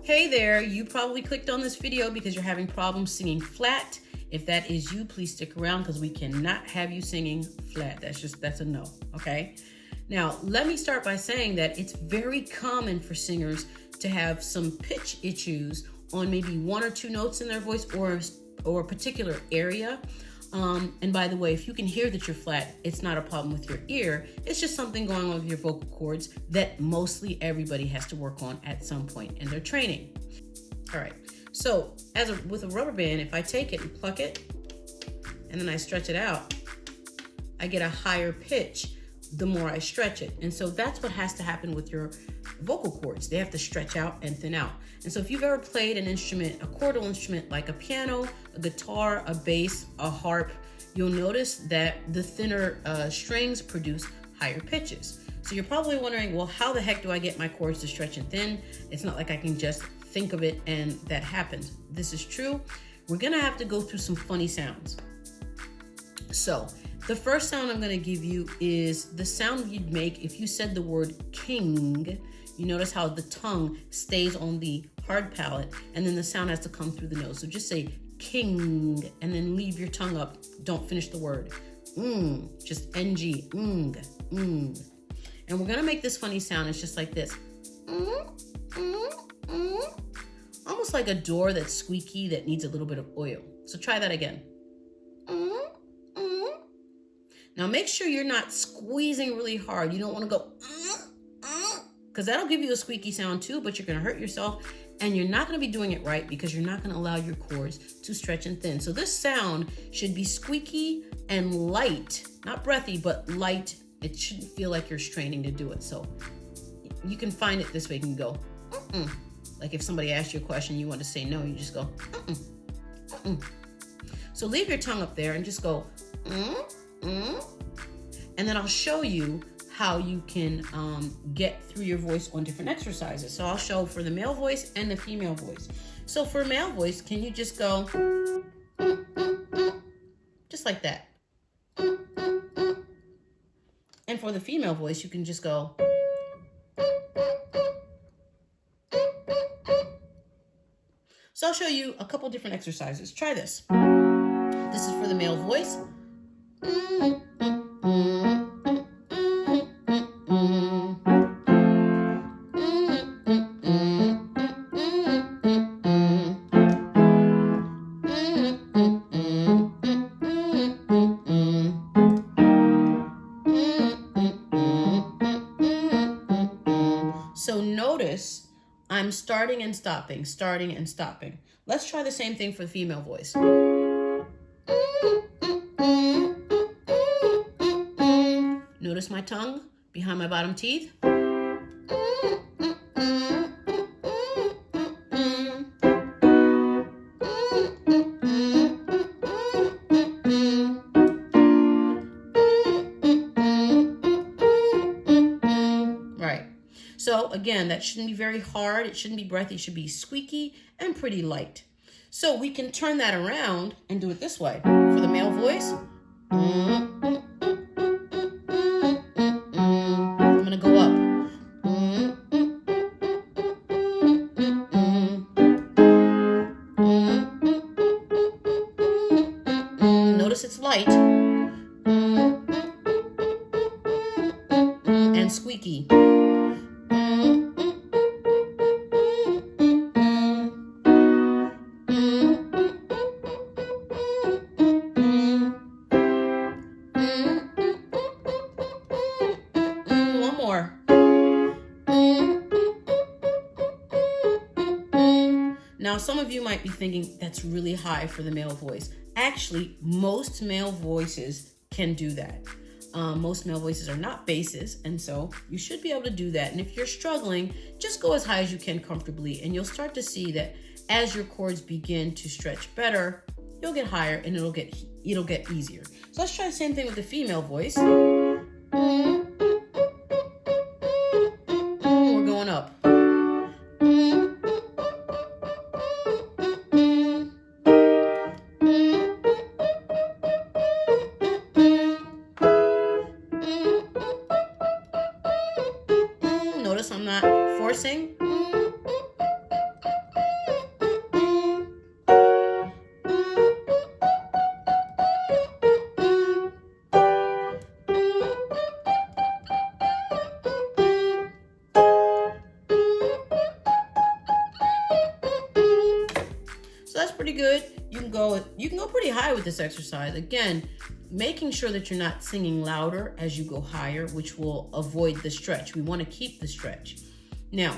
Hey there, you probably clicked on this video because you're having problems singing flat. If that is you, please stick around because we cannot have you singing flat. That's a no, okay? Now, let me start by saying that it's very common for singers to have some pitch issues on maybe one or two notes in their voice or a particular area. And by the way, if you can hear that you're flat, it's not a problem with your ear. It's just something going on with your vocal cords that mostly everybody has to work on at some point in their training. All right, so with a rubber band, if I take it and pluck it, and then I stretch it out, I get a higher pitch the more I stretch it. And so that's what has to happen with your vocal cords. They have to stretch out and thin out. And so if you've ever played an instrument, a chordal instrument like a piano, a guitar, a bass, a harp, you'll notice that the thinner strings produce higher pitches. So you're probably wondering, well, how the heck do I get my cords to stretch and thin? It's not like I can just think of it and that happens. This is true. We're gonna have to go through some funny sounds. So the first sound I'm going to give you is the sound you'd make if you said the word king. You notice how the tongue stays on the hard palate and then the sound has to come through the nose. So just say king and then leave your tongue up. Don't finish the word. Just ng. And we're going to make this funny sound. It's just like this. Almost like a door that's squeaky that needs a little bit of oil. So try that again. Now make sure you're not squeezing really hard. You don't want to go, because that'll give you a squeaky sound too, but you're going to hurt yourself and you're not going to be doing it right because you're not going to allow your cords to stretch and thin. So this sound should be squeaky and light, not breathy, but light. It shouldn't feel like you're straining to do it. So you can find it this way. You can go, like if somebody asked you a question, you want to say no, you just go, So leave your tongue up there and just go, and then I'll show you how you can get through your voice on different exercises. So I'll show for the male voice and the female voice. So for male voice, can you just go just like that? And for the female voice, you can just go. So I'll show you a couple different exercises. Try this. This is for the male voice. So notice I'm starting and stopping, starting and stopping. Let's try the same thing for the female voice. Notice my tongue behind my bottom teeth. Right. So again, that shouldn't be very hard. It shouldn't be breathy. It should be squeaky and pretty light. So we can turn that around and do it this way. For the male voice. I'm going to go up. Notice it's light. And squeaky. Now, some of you might be thinking that's really high for the male voice. Actually, most male voices can do that. Most male voices are not basses, and so you should be able to do that. And if you're struggling, just go as high as you can comfortably, and you'll start to see that as your cords begin to stretch better, you'll get higher and it'll get easier. So let's try the same thing with the female voice. We're going up. Notice I'm not forcing. pretty good. You can go pretty high with this exercise. Again, making sure that you're not singing louder as you go higher, which will avoid the stretch. We want to keep the stretch. Now,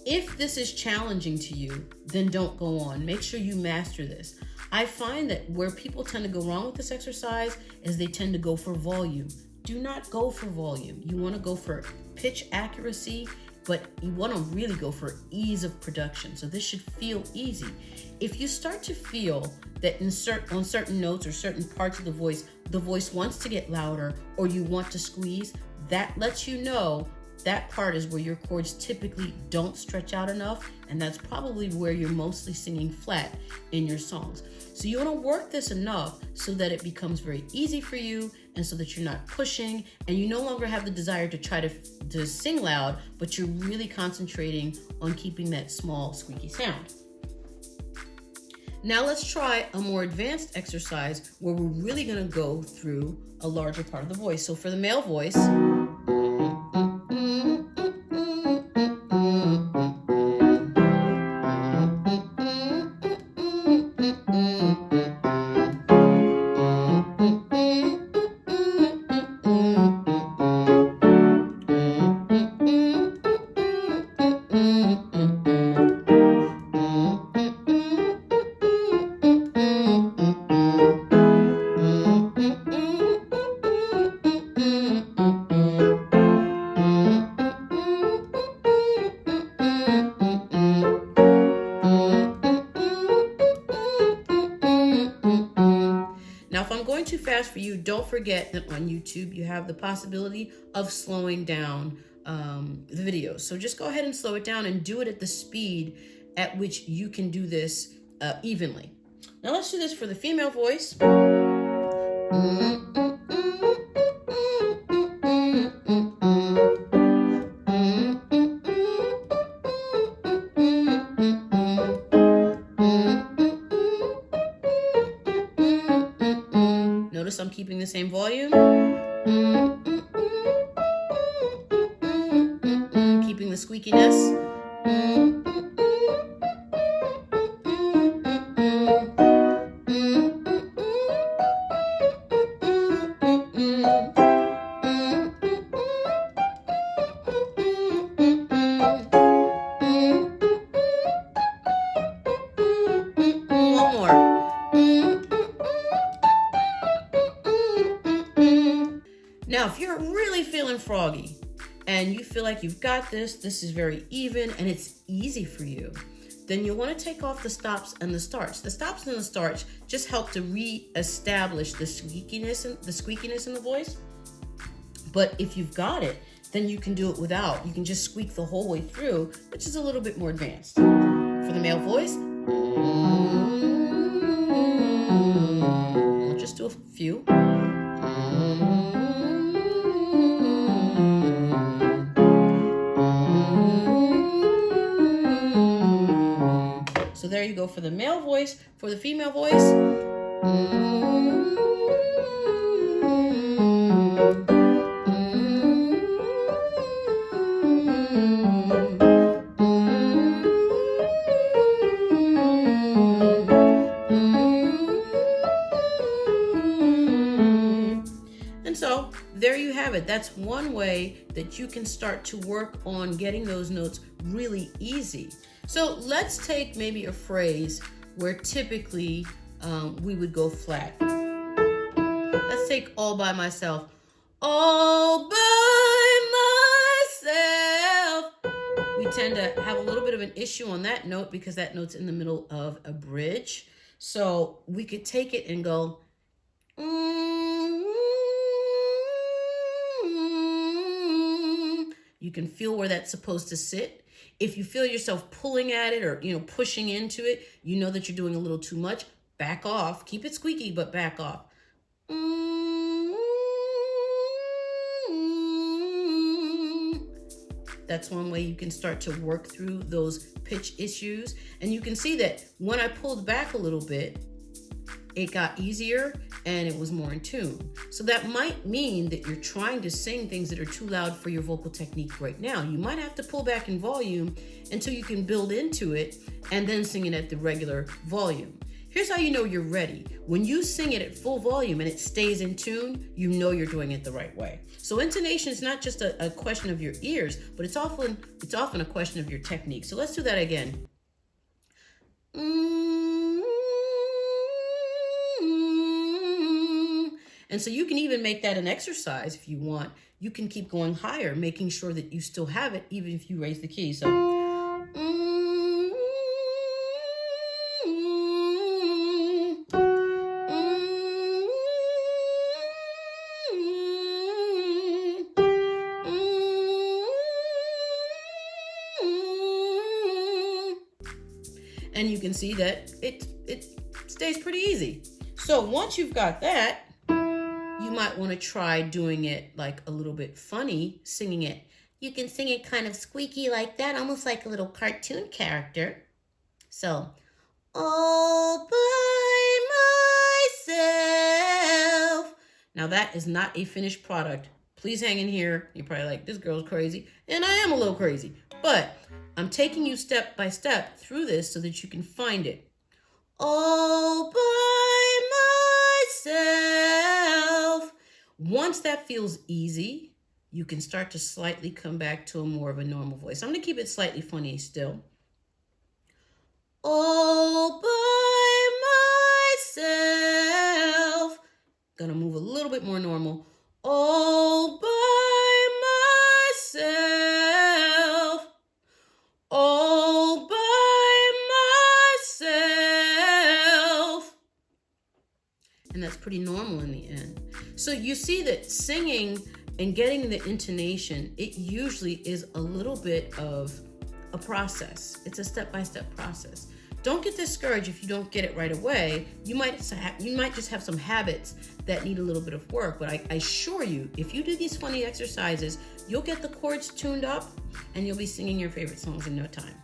if this is challenging to you, then don't go on. Make sure you master this. I find that where people tend to go wrong with this exercise is they tend to go for volume. Do not go for volume. You want to go for pitch accuracy, but you want to really go for ease of production. So this should feel easy. If you start to feel that on certain notes or certain parts of the voice wants to get louder, or you want to squeeze, that lets you know that part is where your chords typically don't stretch out enough, and that's probably where you're mostly singing flat in your songs. So you want to work this enough so that it becomes very easy for you, and so that you're not pushing, and you no longer have the desire to try to sing loud, but you're really concentrating on keeping that small squeaky sound. Now let's try a more advanced exercise where we're really going to go through a larger part of the voice. So for the male voice, too fast for you, don't forget that on YouTube you have the possibility of slowing down the videos. So just go ahead and slow it down and do it at the speed at which you can do this evenly. Now let's do this for the female voice. Notice I'm keeping the same volume. Keeping the squeakiness. One more. Now, if you're really feeling froggy and you feel like you've got this is very even and it's easy for you, then you'll want to take off the stops and the starts. The stops and the starts just help to re-establish the squeakiness in the voice. But if you've got it, then you can do it without. You can just squeak the whole way through, which is a little bit more advanced. For the male voice, we'll just do a few. So there you go for the male voice. For the female voice, and so there you have it. That's one way that you can start to work on getting those notes really easy. So let's take maybe a phrase where typically we would go flat. Let's take all by myself. All by myself. We tend to have a little bit of an issue on that note because that note's in the middle of a bridge. So we could take it and go. You can feel where that's supposed to sit. If you feel yourself pulling at it or, pushing into it, you know that you're doing a little too much. Back off. Keep it squeaky, but back off. That's one way you can start to work through those pitch issues. And you can see that when I pulled back a little bit, it got easier and it was more in tune. So that might mean that you're trying to sing things that are too loud for your vocal technique right now. You might have to pull back in volume until you can build into it and then sing it at the regular volume. Here's how you know you're ready. When you sing it at full volume and it stays in tune, you know you're doing it the right way. So intonation is not just a question of your ears, but it's often a question of your technique. So let's do that again. And so you can even make that an exercise if you want. You can keep going higher, making sure that you still have it even if you raise the key. So and you can see that it stays pretty easy. So once you've got that, you might want to try doing it like a little bit funny, singing it. You can sing it kind of squeaky like that, almost like a little cartoon character. So, all by myself. Now that is not a finished product. Please hang in here. You're probably like, this girl's crazy. And I am a little crazy. But I'm taking you step by step through this so that you can find it. All by myself. Once that feels easy, you can start to slightly come back to a more of a normal voice. I'm going to keep it slightly funny still. All by myself. Gonna move a little bit more normal. All by myself. All by myself. And that's pretty normal in the end. So you see that singing and getting the intonation, it usually is a little bit of a process. It's a step-by-step process. Don't get discouraged if you don't get it right away. You might just have some habits that need a little bit of work, but I assure you, if you do these funny exercises, you'll get the chords tuned up and you'll be singing your favorite songs in no time.